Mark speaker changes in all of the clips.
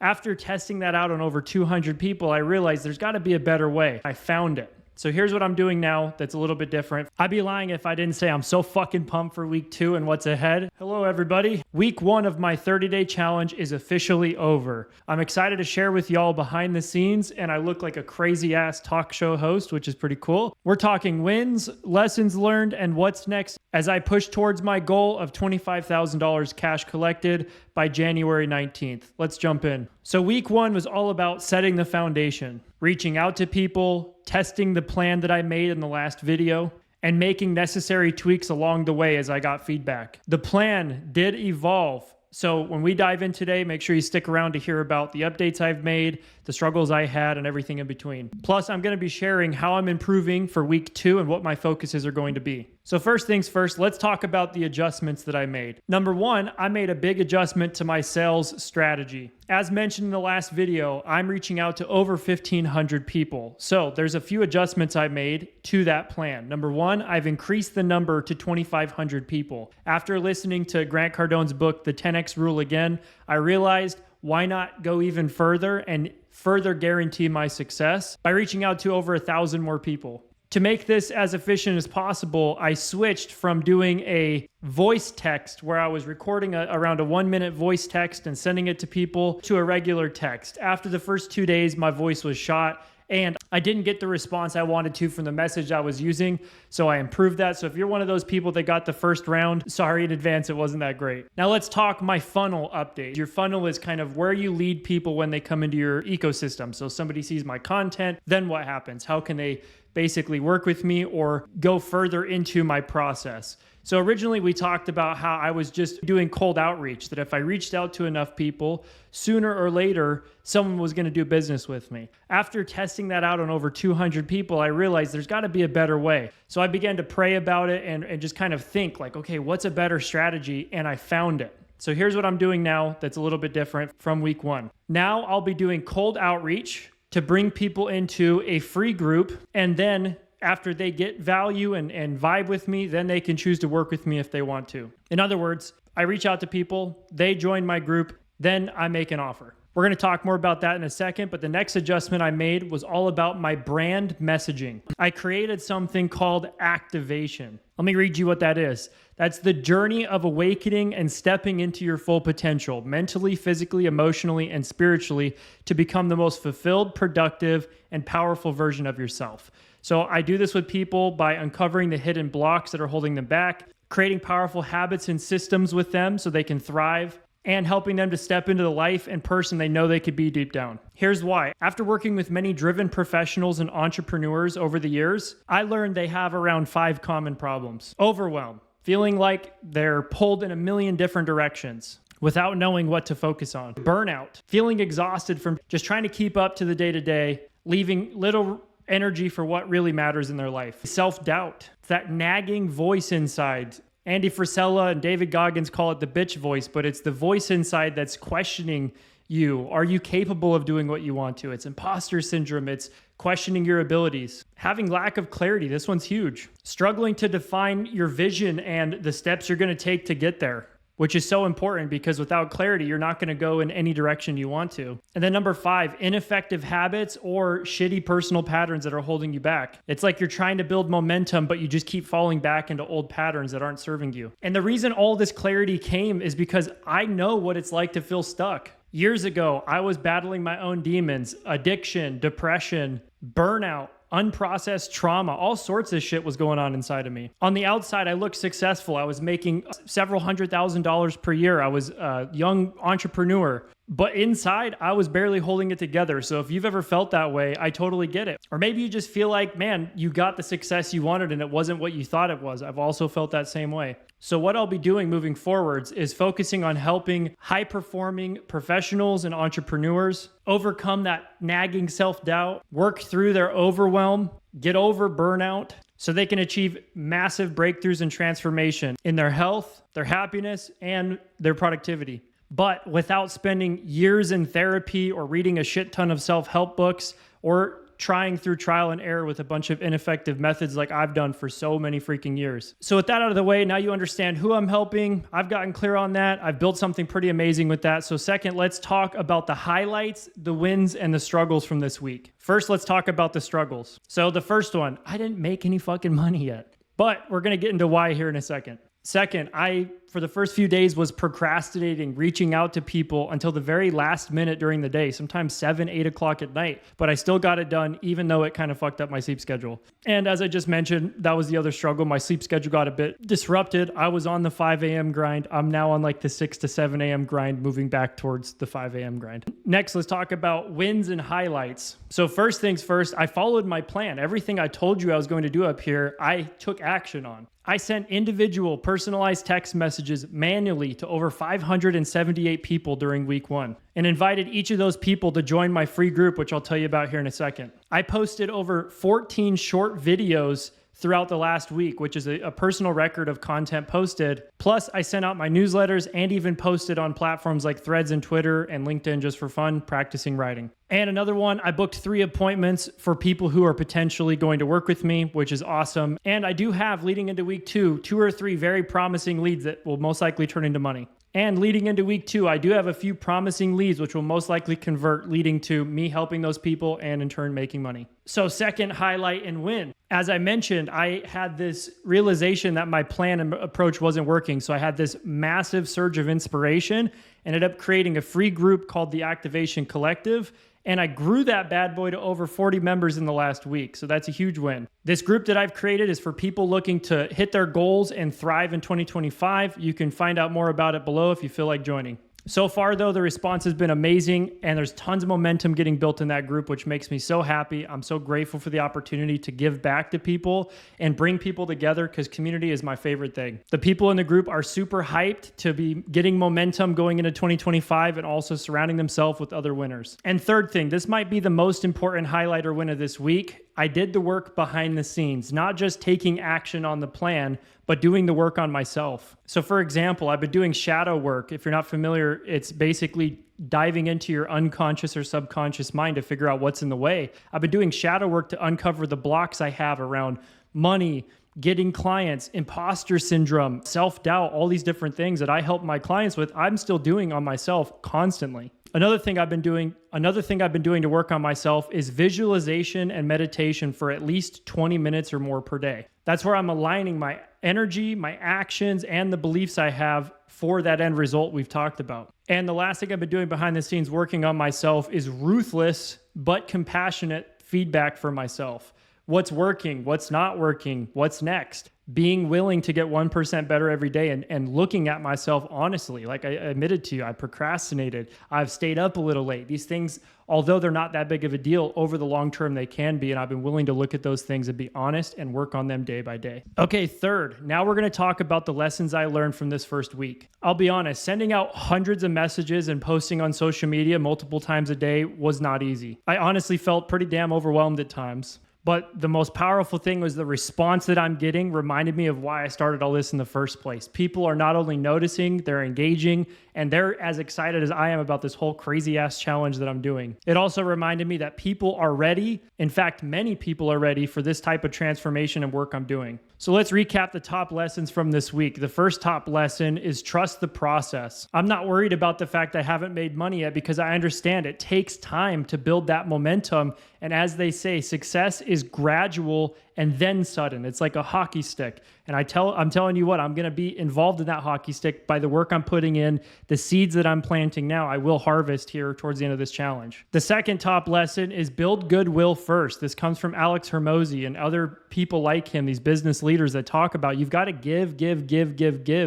Speaker 1: After testing that out on over 200 people, I realized there's got to be a better way. I found it. So here's what I'm doing now that's a little bit different. I'd be lying if I didn't say I'm so fucking pumped for week 2 and what's ahead. Hello, everybody. Week 1 of my 30-day challenge is officially over. I'm excited to share with y'all behind the scenes, and I look like a crazy ass talk show host, which is pretty cool. We're talking wins, lessons learned, and what's next as I push towards my goal of $25,000 cash collected by January 19th. Let's jump in. So week 1 was all about setting the foundation, reaching out to people, testing the plan that I made in the last video, and making necessary tweaks along the way as I got feedback. The plan did evolve. So when we dive in today, make sure you stick around to hear about the updates I've made, the struggles I had, and everything in between. Plus, I'm going to be sharing how I'm improving for week 2 and what my focuses are going to be. So first things first, let's talk about the adjustments that I made. Number 1, I made a big adjustment to my sales strategy. As mentioned in the last video, I'm reaching out to over 1,500 people. So there's a few adjustments I made to that plan. Number 1, I've increased the number to 2,500 people. After listening to Grant Cardone's book, The 10X Rule again, I realized why not go even further and further guarantee my success by reaching out to over 1,000 more people. To make this as efficient as possible, I switched from doing a voice text where I was recording around a 1-minute voice text and sending it to people to a regular text. After the first 2 days, my voice was shot and I didn't get the response I wanted to from the message I was using, so I improved that. So if you're one of those people that got the first round, sorry in advance, it wasn't that great. Now let's talk my funnel update. Your funnel is kind of where you lead people when they come into your ecosystem. So somebody sees my content, then what happens? How can they basically work with me or go further into my process? So originally we talked about how I was just doing cold outreach, that if I reached out to enough people, sooner or later, someone was going to do business with me. After testing that out on over 200 people, I realized there's got to be a better way. So I began to pray about it and just kind of think like, okay, what's a better strategy? And I found it. So here's what I'm doing now that's a little bit different from week 1. Now I'll be doing cold outreach to bring people into a free group, and then after they get value and vibe with me, then they can choose to work with me if they want to. In other words, I reach out to people, they join my group, then I make an offer. We're going to talk more about that in a second, but the next adjustment I made was all about my brand messaging. I created something called activation. Let me read you what that is. That's the journey of awakening and stepping into your full potential, mentally, physically, emotionally, and spiritually, to become the most fulfilled, productive, and powerful version of yourself. So I do this with people by uncovering the hidden blocks that are holding them back, creating powerful habits and systems with them so they can thrive, and helping them to step into the life and person they know they could be deep down. Here's why. After working with many driven professionals and entrepreneurs over the years, I learned they have around 5 common problems. Overwhelm, feeling like they're pulled in a million different directions without knowing what to focus on. Burnout, feeling exhausted from just trying to keep up to the day-to-day, leaving little energy for what really matters in their life. Self-doubt, it's that nagging voice inside. Andy Frisella and David Goggins call it the bitch voice, but it's the voice inside that's questioning you. Are you capable of doing what you want to? It's imposter syndrome. It's questioning your abilities. Having lack of clarity. This one's huge. Struggling to define your vision and the steps you're going to take to get there, which is so important because without clarity, you're not going to go in any direction you want to. And then number 5, ineffective habits or shitty personal patterns that are holding you back. It's like you're trying to build momentum, but you just keep falling back into old patterns that aren't serving you. And the reason all this clarity came is because I know what it's like to feel stuck. Years ago, I was battling my own demons, addiction, depression, burnout, unprocessed trauma, all sorts of shit was going on inside of me. On the outside, I looked successful. I was making several $100,000 per year. I was a young entrepreneur, but inside I was barely holding it together. So if you've ever felt that way, I totally get it. Or maybe you just feel like, man, you got the success you wanted and it wasn't what you thought it was. I've also felt that same way. So what I'll be doing moving forwards is focusing on helping high-performing professionals and entrepreneurs overcome that nagging self-doubt, work through their overwhelm, get over burnout, so they can achieve massive breakthroughs and transformation in their health, their happiness, and their productivity. But without spending years in therapy or reading a shit ton of self-help books or trying through trial and error with a bunch of ineffective methods like I've done for so many freaking years. So with that out of the way, now you understand who I'm helping. I've gotten clear on that. I've built something pretty amazing with that. So second, let's talk about the highlights, the wins, and the struggles from this week. First, let's talk about the struggles. So the first one, I didn't make any fucking money yet, but we're going to get into why here in a second. Second, I, for the first few days, was procrastinating, reaching out to people until the very last minute during the day, sometimes 7, 8 o'clock at night, but I still got it done, even though it kind of fucked up my sleep schedule. And as I just mentioned, that was the other struggle. My sleep schedule got a bit disrupted. I was on the 5 a.m. grind. I'm now on like the 6 to 7 a.m. grind, moving back towards the 5 a.m. grind. Next, let's talk about wins and highlights. So first things first, I followed my plan. Everything I told you I was going to do up here, I took action on. I sent individual personalized text messages manually to over 578 people during week 1 and invited each of those people to join my free group, which I'll tell you about here in a second. I posted over 14 short videos throughout the last week, which is a personal record of content posted. Plus, I sent out my newsletters and even posted on platforms like Threads and Twitter and LinkedIn just for fun, practicing writing. And another one, I booked 3 appointments for people who are potentially going to work with me, which is awesome. And I do have, leading into week 2, 2 or 3 very promising leads that will most likely turn into money. And leading into week 2, I do have a few promising leads, which will most likely convert, leading to me helping those people and in turn making money. So second highlight and win. As I mentioned, I had this realization that my plan and approach wasn't working. So I had this massive surge of inspiration, ended up creating a free group called the Activation Collective. And I grew that bad boy to over 40 members in the last week. So that's a huge win. This group that I've created is for people looking to hit their goals and thrive in 2025. You can find out more about it below if you feel like joining. So far, though, the response has been amazing, and there's tons of momentum getting built in that group, which makes me so happy. I'm so grateful for the opportunity to give back to people and bring people together, because community is my favorite thing. The people in the group are super hyped to be getting momentum going into 2025 and also surrounding themselves with other winners. And third thing, this might be the most important highlight or win of this week. I did the work behind the scenes, not just taking action on the plan, but doing the work on myself. So for example, I've been doing shadow work. If you're not familiar, it's basically diving into your unconscious or subconscious mind to figure out what's in the way. I've been doing shadow work to uncover the blocks I have around money, getting clients, imposter syndrome, self-doubt, all these different things that I help my clients with, I'm still doing on myself constantly. Another thing I've been doing to work on myself is visualization and meditation for at least 20 minutes or more per day. That's where I'm aligning my energy, my actions, and the beliefs I have for that end result we've talked about. And the last thing I've been doing behind the scenes working on myself is ruthless but compassionate feedback for myself. What's working, what's not working, what's next. Being willing to get 1% better every day and looking at myself honestly. Like I admitted to you, I procrastinated. I've stayed up a little late. These things, although they're not that big of a deal, over the long term they can be. And I've been willing to look at those things and be honest and work on them day by day. Okay, third, now we're going to talk about the lessons I learned from this first week. I'll be honest, sending out hundreds of messages and posting on social media multiple times a day was not easy. I honestly felt pretty damn overwhelmed at times. But the most powerful thing was the response that I'm getting reminded me of why I started all this in the first place. People are not only noticing, they're engaging, and they're as excited as I am about this whole crazy ass challenge that I'm doing. It also reminded me that people are ready. In fact, many people are ready for this type of transformation and work I'm doing. So let's recap the top lessons from this week. The first top lesson is trust the process. I'm not worried about the fact I haven't made money yet because I understand it takes time to build that momentum. And as they say, success is gradual and then sudden. It's like a hockey stick. And I'm telling you what, I'm going to be involved in that hockey stick by the work I'm putting in, the seeds that I'm planting now, I will harvest here towards the end of this challenge. The second top lesson is build goodwill first. This comes from Alex Hormozi and other people like him, these business leaders that talk about you've got to give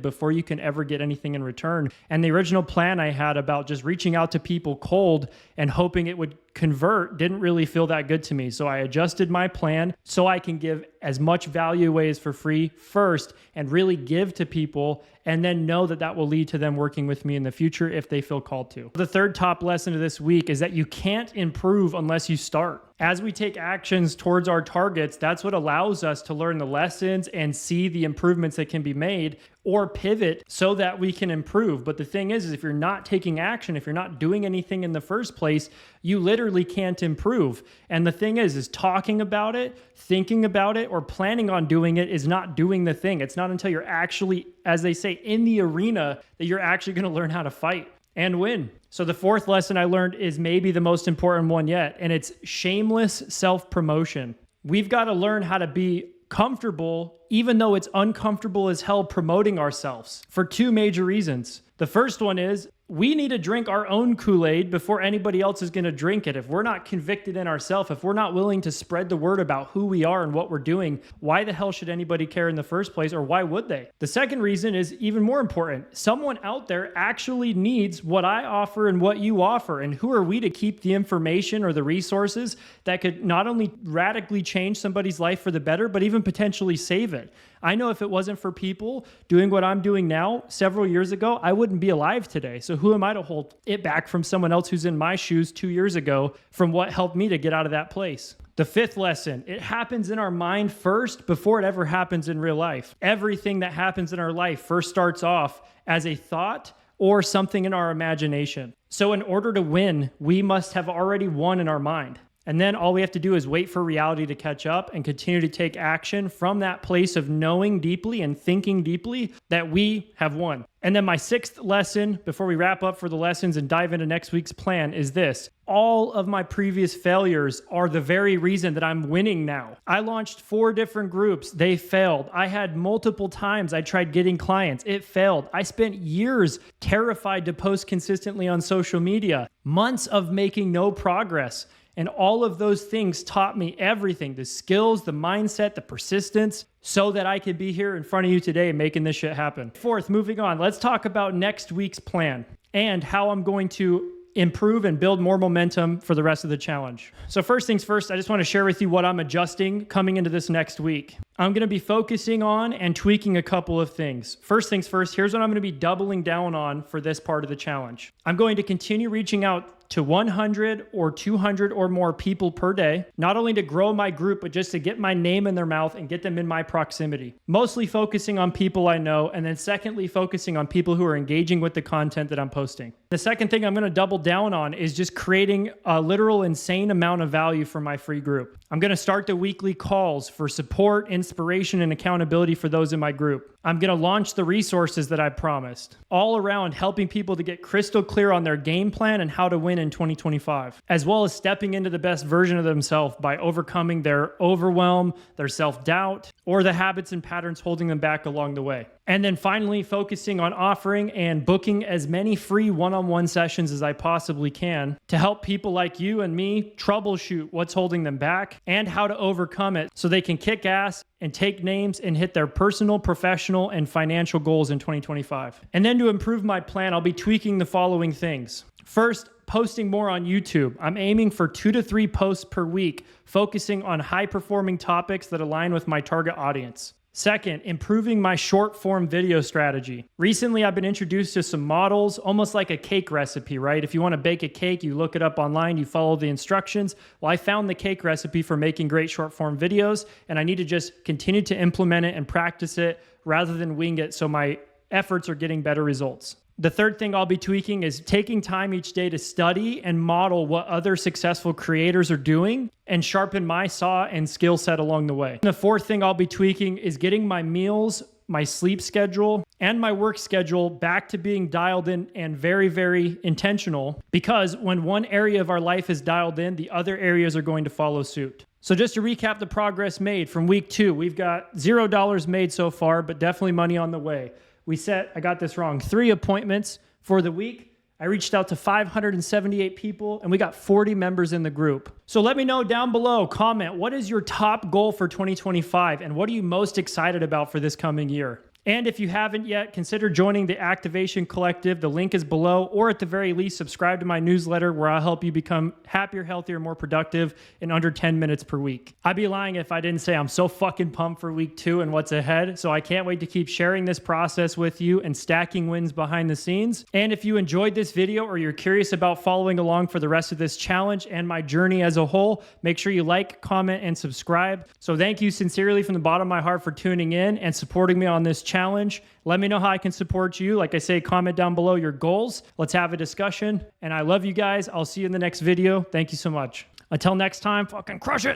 Speaker 1: before you can ever get anything in return. And the original plan I had about just reaching out to people cold and hoping it would convert didn't really feel that good to me. So I adjusted my plan so I can give as much value away as for free first and really give to people, and then know that that will lead to them working with me in the future if they feel called to. The third top lesson of this week is that you can't improve unless you start. As we take actions towards our targets, that's what allows us to learn the lessons and see the improvements that can be made or pivot so that we can improve. But the thing is if you're not taking action, if you're not doing anything in the first place, you literally can't improve. And the thing is talking about it, thinking about it, or planning on doing it is not doing the thing. It's not until you're actually, as they say, in the arena that you're actually going to learn how to fight and win. So the fourth lesson I learned is maybe the most important one yet, and it's shameless self-promotion. We've got to learn how to be comfortable, even though it's uncomfortable as hell, promoting ourselves for two major reasons. The first one is we need to drink our own Kool-Aid before anybody else is going to drink it. If we're not convicted in ourselves, if we're not willing to spread the word about who we are and what we're doing, why the hell should anybody care in the first place, or why would they? The second reason is even more important. Someone out there actually needs what I offer and what you offer. And who are we to keep the information or the resources that could not only radically change somebody's life for the better, but even potentially save it? I know if it wasn't for people doing what I'm doing now several years ago, I wouldn't be alive today. So who am I to hold it back from someone else who's in my shoes 2 years ago from what helped me to get out of that place? The fifth lesson, it happens in our mind first before it ever happens in real life. Everything that happens in our life first starts off as a thought or something in our imagination. So in order to win, we must have already won in our mind. And then all we have to do is wait for reality to catch up and continue to take action from that place of knowing deeply and thinking deeply that we have won. And then my sixth lesson, before we wrap up for the lessons and dive into next week's plan, is this. All of my previous failures are the very reason that I'm winning now. I launched 4 different groups. They failed. I had multiple times I tried getting clients. It failed. I spent years terrified to post consistently on social media, months of making no progress. And all of those things taught me everything, the skills, the mindset, the persistence, so that I could be here in front of you today making this shit happen. Fourth, moving on, let's talk about next week's plan and how I'm going to improve and build more momentum for the rest of the challenge. So first things first, I just want to share with you what I'm adjusting coming into this next week. I'm going to be focusing on and tweaking a couple of things. First things first, here's what I'm going to be doubling down on for this part of the challenge. I'm going to continue reaching out to 100 or 200 or more people per day, not only to grow my group, but just to get my name in their mouth and get them in my proximity. Mostly focusing on people I know, and then secondly, focusing on people who are engaging with the content that I'm posting. The second thing I'm going to double down on is just creating a literal insane amount of value for my free group. I'm going to start the weekly calls for support, inspiration, and accountability for those in my group. I'm going to launch the resources that I promised, all around helping people to get crystal clear on their game plan and how to win in 2025, as well as stepping into the best version of themselves by overcoming their overwhelm, their self-doubt, or the habits and patterns holding them back along the way. And then finally, focusing on offering and booking as many free one-on-one sessions as I possibly can to help people like you and me troubleshoot what's holding them back and how to overcome it so they can kick ass and take names and hit their personal, professional, and financial goals in 2025. And then to improve my plan, I'll be tweaking the following things. First, posting more on YouTube. I'm aiming for 2 to 3 posts per week, focusing on high-performing topics that align with my target audience. Second, improving my short form video strategy. Recently, I've been introduced to some models, almost like a cake recipe, right? If you want to bake a cake, you look it up online, you follow the instructions. Well, I found the cake recipe for making great short form videos, and I need to just continue to implement it and practice it rather than wing it so my efforts are getting better results. The third thing I'll be tweaking is taking time each day to study and model what other successful creators are doing and sharpen my saw and skill set along the way. And the fourth thing I'll be tweaking is getting my meals, my sleep schedule, and my work schedule back to being dialed in and very, very intentional, because when one area of our life is dialed in, the other areas are going to follow suit. So just to recap the progress made from week 2, we've got $0 made so far, but definitely money on the way. We set, I got this wrong, 3 appointments for the week. I reached out to 578 people and we got 40 members in the group. So let me know down below, comment, what is your top goal for 2025 and what are you most excited about for this coming year? And if you haven't yet, consider joining the Activation Collective. The link is below, or at the very least, subscribe to my newsletter where I'll help you become happier, healthier, more productive in under 10 minutes per week. I'd be lying if I didn't say I'm so fucking pumped for week 2 and what's ahead. So I can't wait to keep sharing this process with you and stacking wins behind the scenes. And if you enjoyed this video or you're curious about following along for the rest of this challenge and my journey as a whole, make sure you like, comment, and subscribe. So thank you sincerely from the bottom of my heart for tuning in and supporting me on this challenge. Let me know how I can support you. Like I say, comment down below your goals. Let's have a discussion. And I love you guys. I'll see you in the next video. Thank you so much. Until next time, fucking crush it.